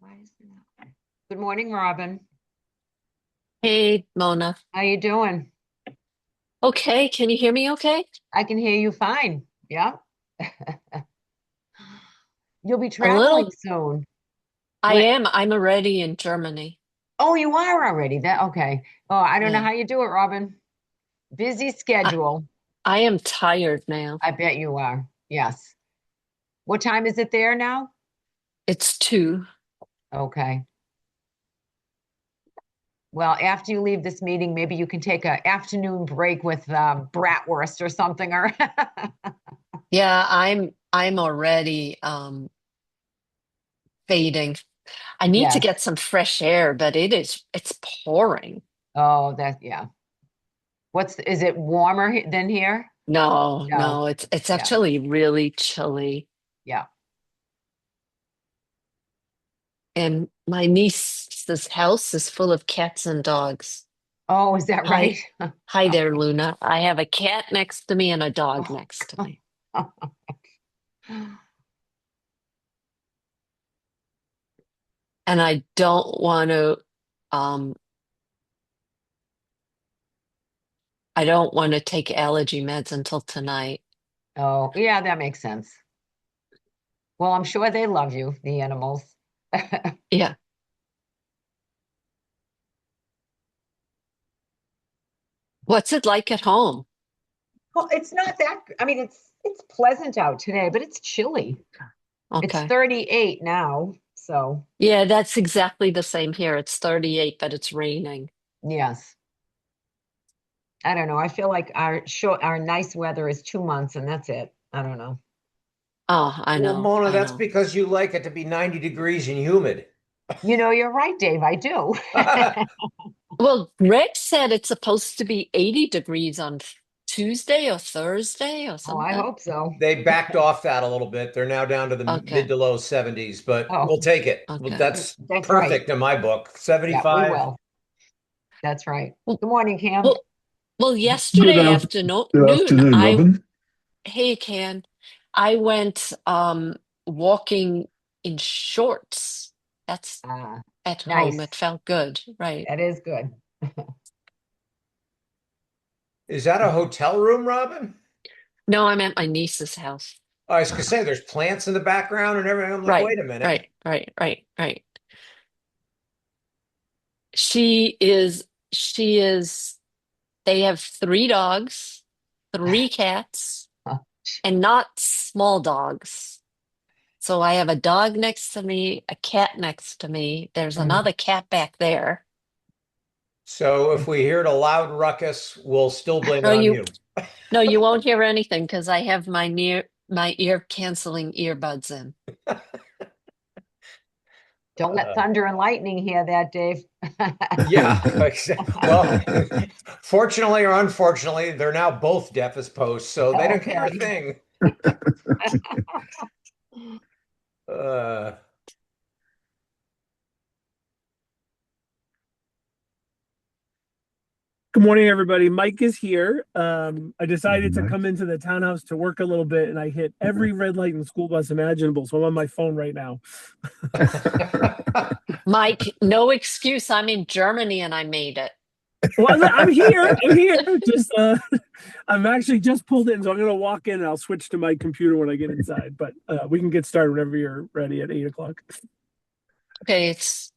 Why is it not? Good morning, Robin. Hey, Mona. How you doing? Okay, can you hear me okay? I can hear you fine. Yeah. You'll be A traveling little. soon. I When? am. I'm already in Germany. Oh, you are already. That okay. Oh, I don't know Yeah. how you do it, Robin. Busy I, schedule. I am tired now. I bet you are. Yes. What time is it there now? It's 2. Okay. Well, after you leave this meeting, maybe you can take a afternoon break with bratwurst or something. Or Yeah, I'm already fading. I need to yes. get some fresh air, but it's pouring. Oh, yeah. Is it warmer than here? No, No. no, it's Yeah. actually really chilly. Yeah. And my niece's house is full of cats and dogs. Oh, is that right? Hi. Hi there, Luna. I have a cat next to me and a dog Oh. next to me. And I don't want to um I don't want to take allergy meds until tonight. Oh, yeah, that makes sense. Well, I'm sure they love you, the animals. Yeah. What's it like at home? Well, it's not that, I mean, it's pleasant out today, but it's chilly. It's Okay. 38 now, so Yeah, that's exactly the same here. It's 38, but it's raining. yes. I don't know. I feel like our nice weather is 2 months and that's it. I don't know. Oh, I Well, know. Mona, I that's know. because you like it to be 90 degrees and humid. You're right, Dave. I do. Well, Greg said it's supposed to be 80 degrees on Tuesday or Thursday or Oh, I something. hope so. They backed off that a little bit. They're now down to the mid Okay. to low 70s, but Oh, we'll take it. Well, Okay. that's that's right. perfect in my book. Yeah, we 75. will. That's right. Well, Good morning, Cam. well, well, Good, yesterday good afternoon, afternoon, Robin. hey, Can, I went walking in shorts. That's Ah, at home. nice. It felt good, right? That is good. Is that a hotel room, Robin? No, I'm at my niece's house. I was gonna say there's plants in the background and everything. I'm like, Right, wait a minute. right. She is, they have 3 dogs, 3 cats, and not small dogs. So I have a dog next to me, a cat next to me. There's Mhm. another cat back there. So if we hear a loud ruckus, we'll still blame No, it on you you. no, you won't hear anything because I have my ear canceling earbuds in. Don't let Uh, thunder and lightning hear that, Dave. yeah. Well, fortunately or unfortunately, they're now both deaf as posts, so they don't care a Okay. thing. Uh, Good morning, everybody. Mike is here. I Morning, decided to come Mike. into the townhouse to work a little bit, and I hit every red light in the school bus imaginable. So I'm on my phone right now. Mike, no excuse. I'm in Germany and I made it. Well, I'm here. I'm here. Just, I'm actually just pulled in, so I'm going to walk in and I'll switch to my computer when I get inside. But we can get started whenever you're ready at 8 o'clock. Okay, it's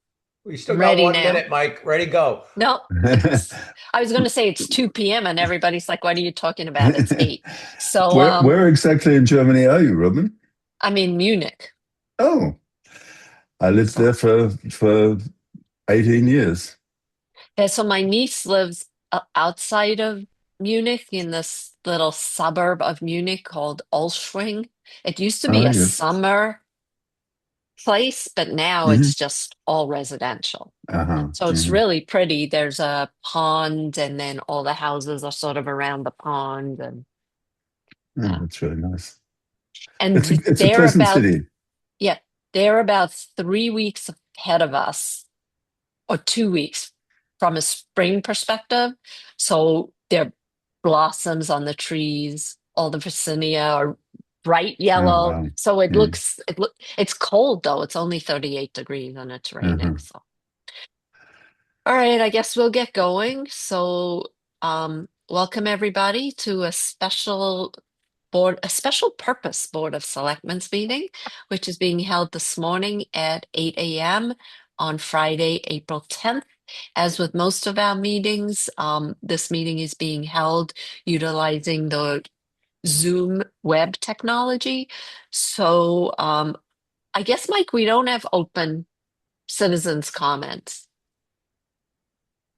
We still got ready one now. minute, Mike. Ready, go. No, it's I was going to say it's 2 p.m. and everybody's like, what are you talking about? It's 8. So Where exactly in Germany are you, Robin? I'm in Munich. Oh, I lived So there for 18 years. yeah, so my niece lives outside of Munich in this little suburb of Munich called Olszwing. It used to be Ah, a yes. summer place, but now Hmm. it's just all residential. Uh-huh. So it's Hmm. really pretty. There's a pond, and then all the houses are sort of around the pond, and Oh, yeah. that's really nice. And It's a they're pleasant about city. yeah, they're about 3 weeks ahead of us, or 2 weeks from a spring perspective. So there are blossoms on the trees. All the Virginia are bright Oh, yellow. wow. So Mm. it's cold though. It's only 38 degrees and it's raining. Uh-huh. So all right, I guess we'll get going. So welcome everybody to a special purpose Board of Selectmen's meeting, which is being held this morning at 8 a.m. on Friday, April 10th. As with most of our meetings, this meeting is being held utilizing the Zoom web technology. So I guess, Mike, we don't have open citizens' comments.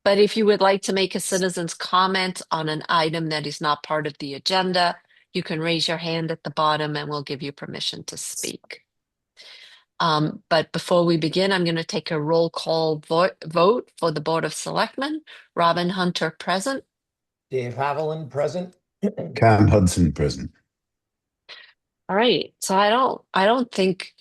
But if you would like to make a citizen's comment on an item that is not part of the agenda, you can raise your hand at the bottom and we'll give you permission to speak. But before we begin, I'm going to take a roll call vote for the Board of Selectmen. Robin Hunter present. Dave Haviland present. Cam Hudson present. All right. So I don't think,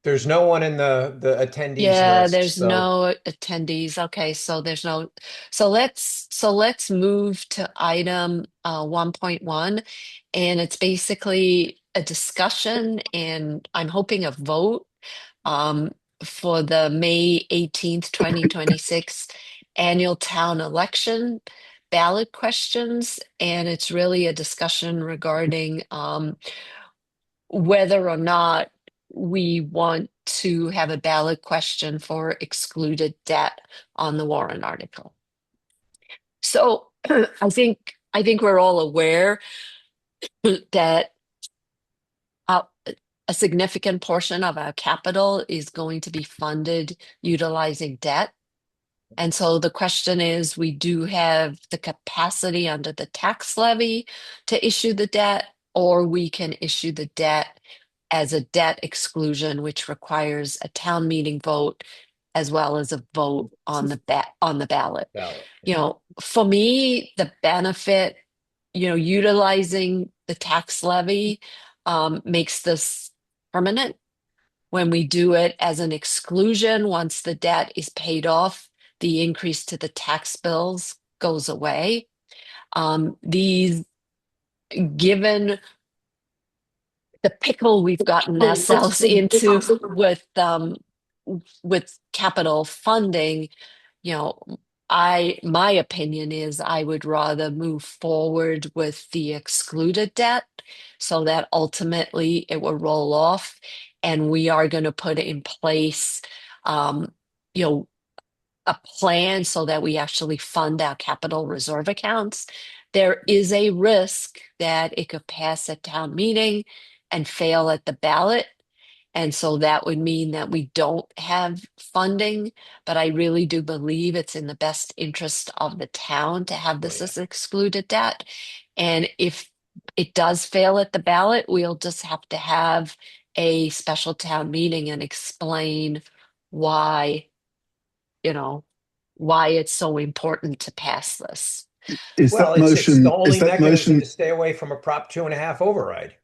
There's no one in the attendees yeah, list, there's so no attendees. Okay, so there's no, so let's move to item 1.1, and it's basically a discussion and I'm hoping a vote um for the May 18th, 2026 annual town election ballot questions, and it's really a discussion regarding whether or not we want to have a ballot question for excluded debt on the warrant article. So I think we're all aware that uh, a significant portion of our capital is going to be funded utilizing debt. And so the question is, we do have the capacity under the tax levy to issue the debt, or we can issue the debt as a debt exclusion, which requires a town meeting vote as well as a vote on the ballot. ballot. For me, the benefit, utilizing the tax levy makes this permanent. When we do it as an exclusion, once the debt is paid off, the increase to the tax bills goes away. These, given the pickle we've gotten ourselves into with capital funding, you know, my opinion is I would rather move forward with the excluded debt so that ultimately it will roll off, and we are going to put in place, um, you know, a plan so that we actually fund our capital reserve accounts. There is a risk that it could pass at town meeting and fail at the ballot. And so that would mean that we don't have funding, but I really do believe it's in the best interest of the town to have this yeah. as excluded debt. And if it does fail at the ballot, we'll just have to have a special town meeting and explain why, you know, why it's so important to pass this. Is Well, that it's the motion? Is only that mechanism to motion? stay away from a Prop 2.5 override.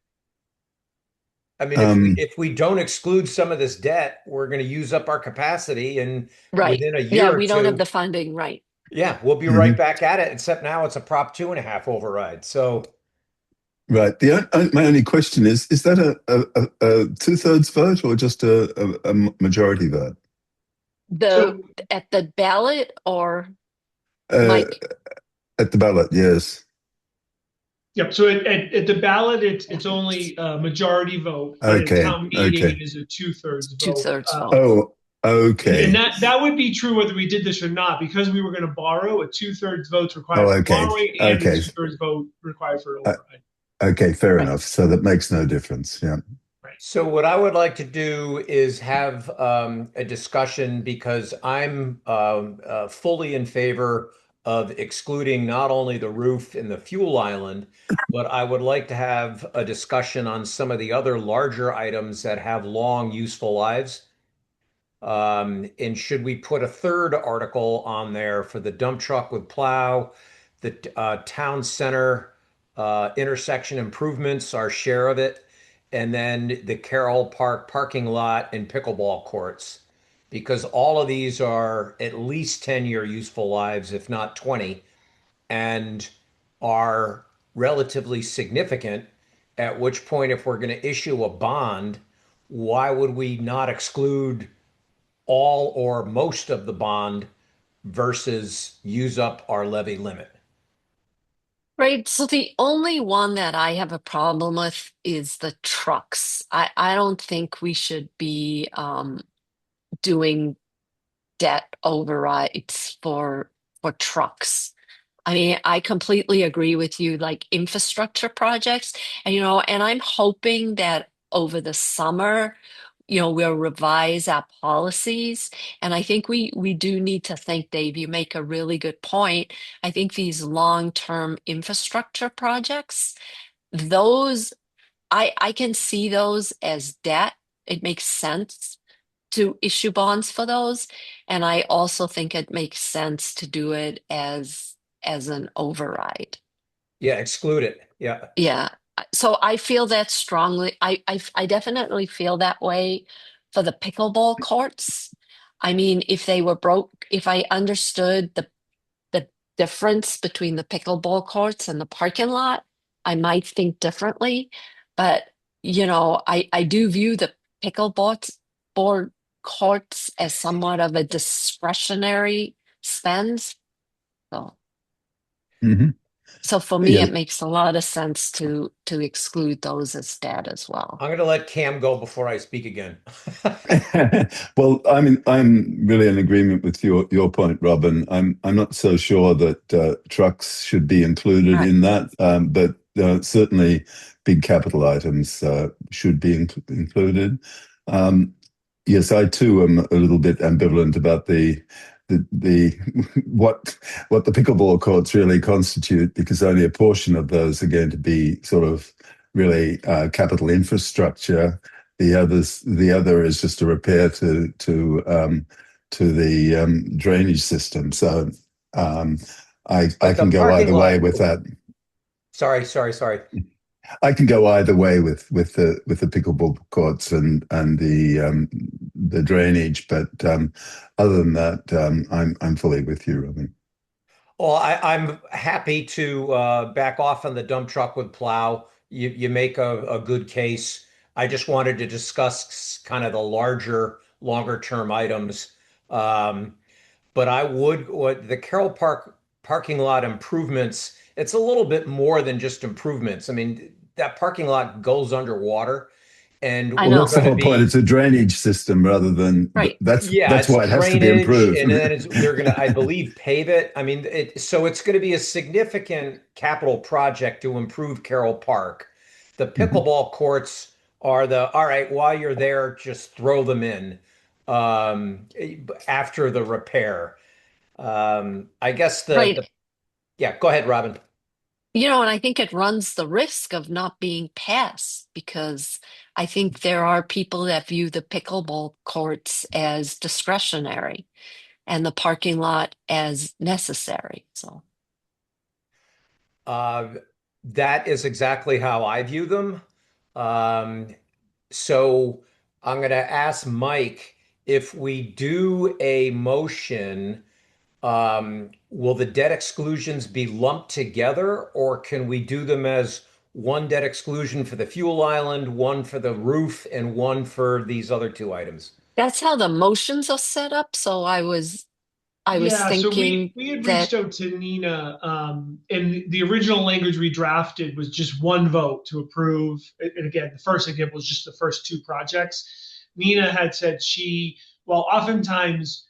I mean, if we Um, if we don't exclude some of this debt, we're going to use up our capacity, and Right. within a Yeah, year or we don't have two, the funding, right? yeah, we'll be right mhm. back at it. Except now it's a Prop 2.5 override. So, Right. My only question is that a two-thirds vote or just a majority vote? The So, at the ballot, or Uh, Mike? at the ballot, yes. yep. So at the ballot, it's only a majority vote, but at Okay. town meeting, Okay. it is a two-thirds vote. Two-thirds vote. Oh, And okay. that would be true whether we did this or not, because we were going to borrow. A two-thirds vote's Oh, required for okay. borrowing, and a Okay. two-thirds vote required for an Uh, override. okay. Fair Right. enough. So that makes no difference. Yeah. Right. so what I would like to do is have a discussion because I'm fully in favor of excluding not only the roof and the fuel island, but I would like to have a discussion on some of the other larger items that have long useful lives. And should we put a third article on there for the dump truck with plow, the town center intersection improvements, our share of it, and then the Carroll Park parking lot and pickleball courts? Because all of these are at least 10-year useful lives, if not 20, and are relatively significant at which point, if we're going to issue a bond, why would we not exclude all or most of the bond versus use up our levy limit? Right. So the only one that I have a problem with is the trucks. I don't think we should be doing debt overrides for trucks. I mean, I completely agree with you, like infrastructure projects. And, and I'm hoping that over the summer, we'll revise our policies. And I think we do need to think, Dave, you make a really good point. I think these long-term infrastructure projects, those I can see those as debt. It makes sense to issue bonds for those. And I also think it makes sense to do it as an override. Yeah, exclude it. Yeah. Yeah. So I feel that strongly. I definitely feel that way for the pickleball courts. I mean, if they were broke, if I understood the difference between the pickleball courts and the parking lot, I might think differently. But I do view the pickleball board courts as somewhat of a discretionary spend. So, Hmm. so for me, Yeah. it makes a lot of sense to exclude those as debt as well. I'm going to let Cam go before I speak again. Well, I mean, I'm really in agreement with your point, Robin. I'm not so sure that trucks should be included Right. in that, but certainly big capital items should be included. Um, yes, I too am a little bit ambivalent about the what the pickleball courts really constitute, because only a portion of those are going to be sort of really capital infrastructure. The other is just a repair to the drainage system. So um, I But the can go parking either way lot, with that. sorry. I can go either way with the pickleball courts and the drainage, but other than that, I'm fully with you, Robin. Well, I'm happy to back off on the dump truck with plow. You make a good case. I just wanted to discuss kind of the larger, longer term items. Um, but I would, what the Carroll Park parking lot improvements, it's a little bit more than just improvements. I mean, that parking lot goes underwater, and I Well, we're know. that's the going to whole point. be, It's a drainage system rather than Right. yeah, that's it's why it has to be drainage, improved. and then they're gonna, I believe, pave it. I mean, so it's gonna be a significant capital project to improve Carroll Park. The Mhm. pickleball courts are all right, while you're there, just throw them in um, after the repair. I guess Right. yeah, go ahead, Robin. And I think it runs the risk of not being passed because I think there are people that view the pickleball courts as discretionary and the parking lot as necessary. So, Uh, that is exactly how I view them. Um, so I'm going to ask Mike if we do a motion, will the debt exclusions be lumped together, or can we do them as one debt exclusion for the fuel island, one for the roof, and one for these other two items? that's how the motions are set up. So I was Yeah, so thinking we had reached that out to Nina, and the original language we drafted was just one vote to approve. And again, the first example was just the first two projects. Nina had said well, oftentimes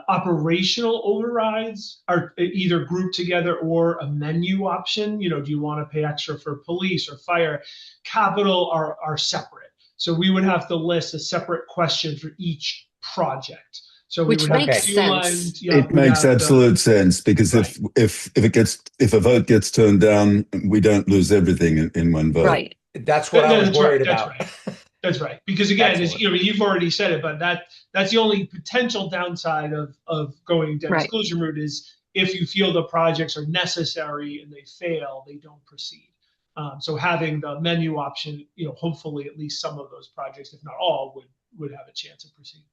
operational overrides are either grouped together or a menu option. Do you want to pay extra for police or fire? Capital are separate. So we would have to list a separate question for each project. So we which would have the makes Okay. fuel sense. lines. Yeah, It we'd makes have the absolute sense, because right. if a vote gets turned down, we don't lose everything in one vote. Right. That's what I was That's right. worried That's about. right. That's right. Because again, as Excellent. you know, you've already said it, but that's the only potential downside of going debt Right. exclusion route is if you feel the projects are necessary and they fail, they don't proceed. So having the menu option, hopefully at least some of those projects, if not all, would have a chance of proceeding.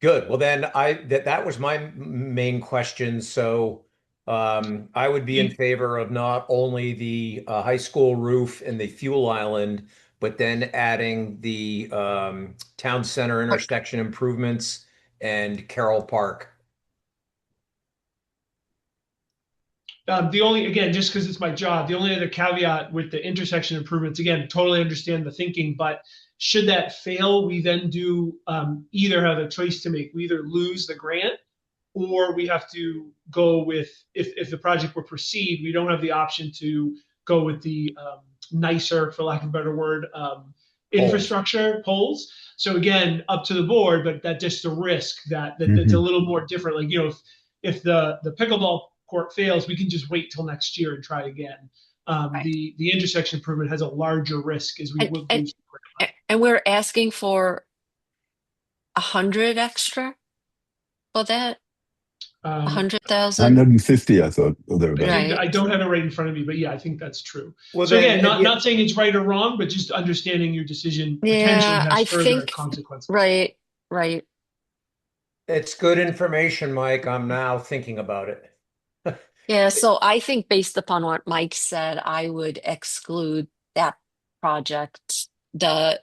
Good. Well, then that was my main question. So I would be in favor of not only the high school roof and the fuel island, but then adding the town center Park. intersection improvements and Carroll Park. The only, again, just because it's my job, the only other caveat with the intersection improvements, again, totally understand the thinking, but should that fail, we then do either have a choice to make. We either lose the grant or we have to go with, if the project will proceed, we don't have the option to go with the nicer, for lack of a better word, Poles. infrastructure poles. So again, up to the board, but that's just a risk that's a Mhm. little more different. Like, if the pickleball court fails, we can just wait till next year and try again. Right. The intersection improvement has a larger risk as we And, would and lose. and we're asking for 100 extra for that, a Um, 100,000, 150, I thought, or thereabouts. right? I don't have it right in front of me, but yeah, I think that's true. Well, So then, again, not saying it's right or wrong, but just understanding your decision potentially Yeah, has I further think, consequences. right, right. it's good information, Mike. I'm now thinking about it. Yeah, so I think based upon what Mike said, I would exclude that project, the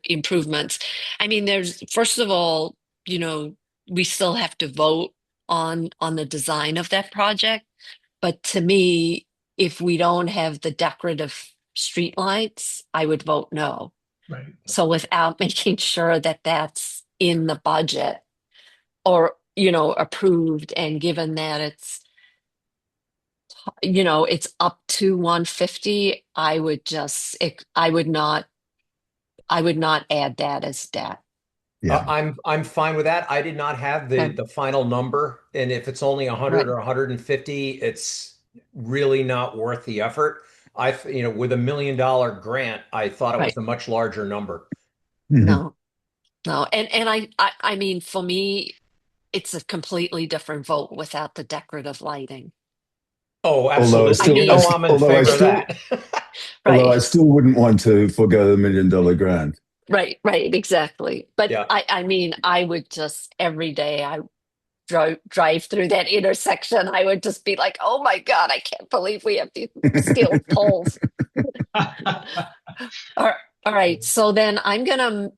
improvements. I mean, there's first of all, we still have to vote on the design of that project. But to me, if we don't have the decorative streetlights, I would vote no. Right. So without making sure that that's in the budget or, approved and given that it's up to 150, I would not add that as debt. Yeah. I'm fine with that. I did not have the Okay. the final number, and if it's only 100 Right. or 150, it's really not worth the effort. With $1 million grant, I thought it was Right. a much larger number. Mhm. No, no. And I mean, for me, it's a completely different vote without the decorative lighting. Oh, Although I absolutely. I still, You I, know mean, st- I'm in although I favor of still, that. although I right. still wouldn't want to forego the $1 million grant. Right, exactly. But Yeah. I mean, I would just every day I drive through that intersection, I would just be like, "Oh my God, I can't believe we have these steel poles." All all right, so then I'm gonna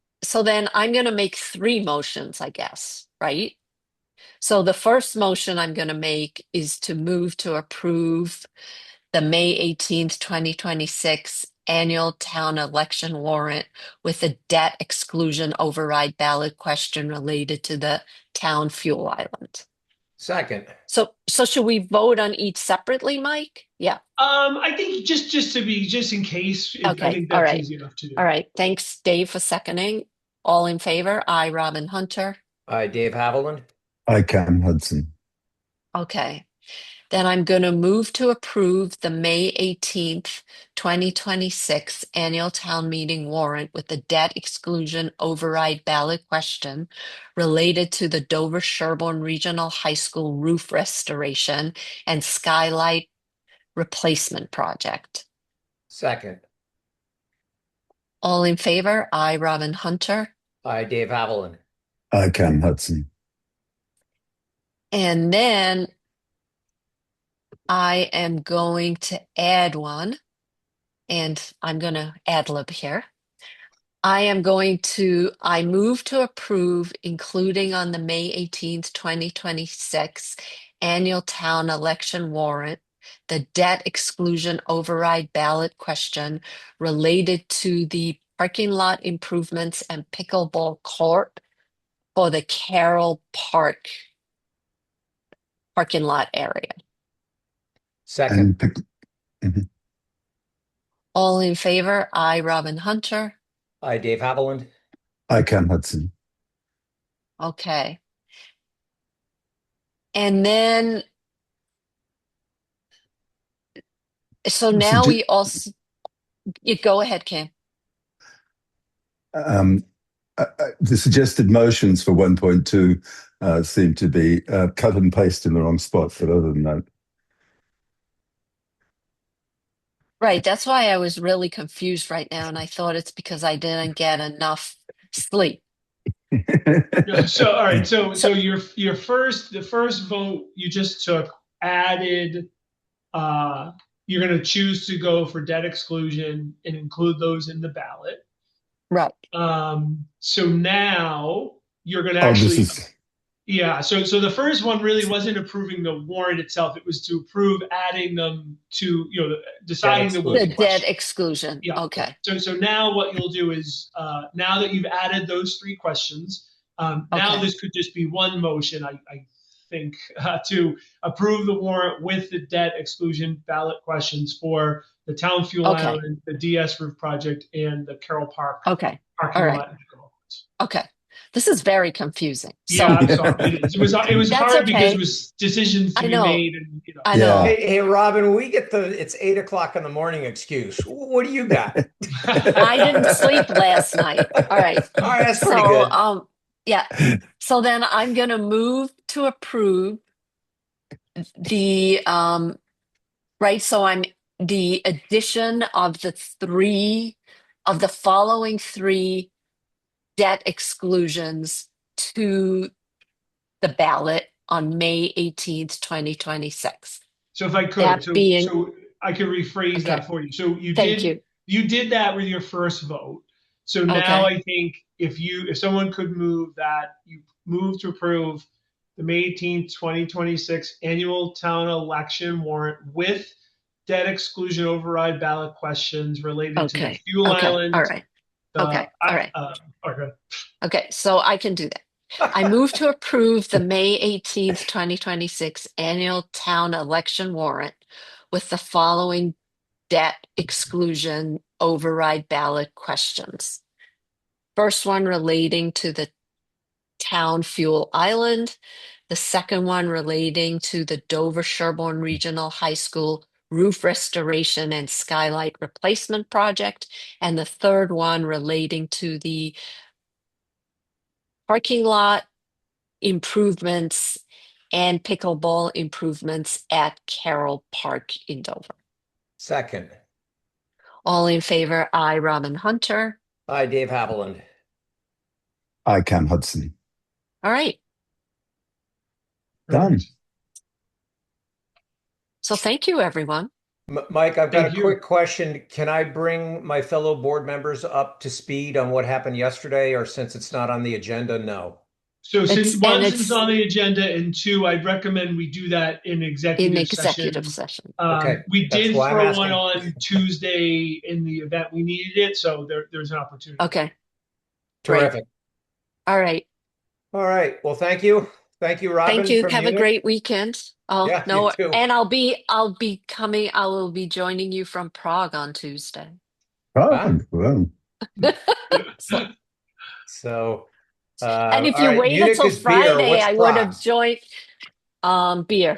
make three motions, I guess, right? So the first motion I'm gonna make is to move to approve the May 18th, 2026 annual town election warrant with a debt exclusion override ballot question related to the town fuel island. Second. So should we vote on each separately, Mike? Yeah. I think just in case, I Okay. think All that's right. easy enough to All do. right. Thanks, Dave, for seconding. All in favor? I, Robin Hunter. Dave Haviland. I can, Hudson. Okay. Then I'm going to move to approve the May 18th, 2026 annual town meeting warrant with the debt exclusion override ballot question related to the Dover Sherborne Regional High School roof restoration and skylight replacement project. Second. All in favor? I, Robin Hunter. Dave Haviland. I can, Hudson. And then I am going to add one, and I'm going to ad lib here. I move to approve, including on the May 18th, 2026 annual town election warrant, the debt exclusion override ballot question related to the parking lot improvements and pickleball court for the Carroll Park parking lot area. Second. And pick, mhm. All in favor? I, Robin Hunter. Dave Haviland. I can, Hudson. Okay. And then, so now Sugge- we also, you go ahead, Cam. um, the suggested motions for 1.2 seem to be cut and paste in the wrong spot, but other than that. Right. That's why I was really confused right now. And I thought it's because I didn't get enough sleep. So all right, so So, the first vote you just took added, you're going to choose to go for debt exclusion and include those in the ballot. Right. So now you're going to Oh, this actually, is yeah. So the first one really wasn't approving the warrant itself. It was to approve adding them to, deciding the The which exclusion. debt question. exclusion. Yeah. Okay. So now what you'll do is, now that you've added those three questions, now Okay. this could just be one motion, I think, to approve the warrant with the debt exclusion ballot questions for the town fuel Okay. island, the DS roof project, and the Carroll Park Okay. parking All right. lot. and pickleball. Okay. This is very confusing. Yeah, So I'm sorry. It was that's hard because it okay. was decisions to I be know. made, and I yeah. know. Hey, Robin, we get it's 8 o'clock in the morning excuse. What do you got? I didn't sleep last night. All right. All right, that's pretty So, good. yeah. So then I'm going to move to approve the, right. So I'm the addition of the following three debt exclusions to the ballot on May 18th, 2026. So if I could, That being, so I could rephrase okay. that for you. So Thank you. you did that with your first vote. So now Okay. I think if someone could move that, you move to approve the May 18th, 2026 annual town election warrant with debt exclusion override ballot questions related to the Okay. fuel Okay. All island, right. the Okay. All right. okay. Okay. So I can do that. I move to approve the May 18th, 2026 annual town election warrant with the following debt exclusion override ballot questions. First one relating to the town fuel island, the second one relating to the Dover Sherborne Regional High School roof restoration and skylight replacement project, and the third one relating to the parking lot improvements and pickleball improvements at Carroll Park in Dover. Second. All in favor, I, Robin Hunter. Hi, Dave Haviland. I Cam Hudson. All right. Done. So thank you, everyone. Mike, I've got Thank a you. quick question. Can I bring my fellow board members up to speed on what happened yesterday, or since it's not on the agenda, no? So It's one, and since it's it's on the agenda, and two, I'd recommend we do that in in executive executive session. session. Okay, We that's did why I'm throw one asking. on Tuesday in the event we needed it, so there's an opportunity. Okay. Great. Terrific. All right. All right. Well, thank you. Thank you, Robin, Thank you. from Have a Munich. great weekend. Oh, Yeah, you no, too. and I will be joining you from Prague on Tuesday. Oh, well. So, And if all you right, wait Munich until is beer. Friday, What's I would have Prague's? joined beer.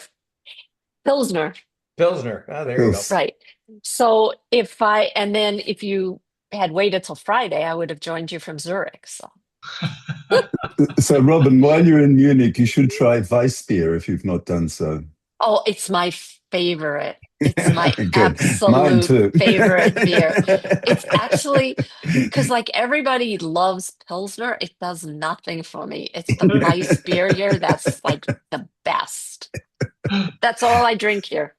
Pilsner. Pilsner. Oh, there you go. Yes. Right. So and then if you had waited till Friday, I would have joined you from Zurich. So So, Robin, while you're in Munich, you should try Weissbier if you've not done so. oh, it's my favorite. It's my Good. Mine absolute too. favorite beer. It's actually because like everybody loves Pilsner, it does nothing for me. It's the Weiss beer here that's like the best. That's all I drink here.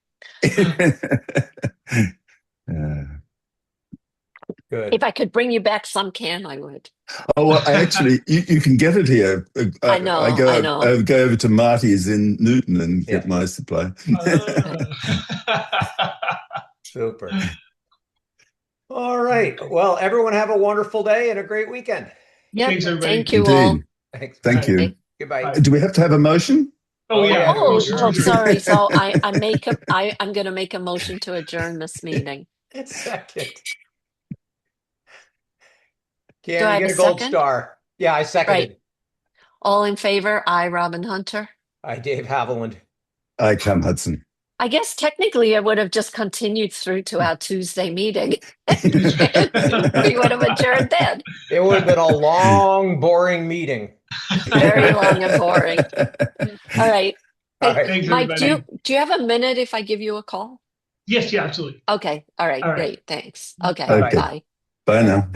Yeah. Good. If I could bring you back some can, I would. Oh, well, you can get it here. I know, I I know. go over to Marty's in Newton and get Yeah. my supply. Super. All right. Well, everyone have a wonderful day and a great weekend. Yep. Thanks, everybody. Thank you all. Indeed. Thanks. Thank you. Okay. Goodbye. Bye. Do we have to have a motion? Oh yeah. yeah. Motion to Oh, adjourn. sorry. So I'm gonna make a motion to adjourn this meeting. Second. Do Cam, I you have get a a gold second? star. Yeah, I seconded. Right. All in favor? I, Robin Hunter. Hi, Dave Haviland. I Cam Hudson. I guess technically I would have just continued through to our Tuesday meeting. We would have adjourned then. It would have been a long, boring meeting. Very long and boring. All right. All Hey, right. Thanks, Mike, everybody. do you have a minute if I give you a call? Yes, yeah, absolutely. Okay. All right. All right. Great. Thanks. Okay. Okay. Bye. Bye now.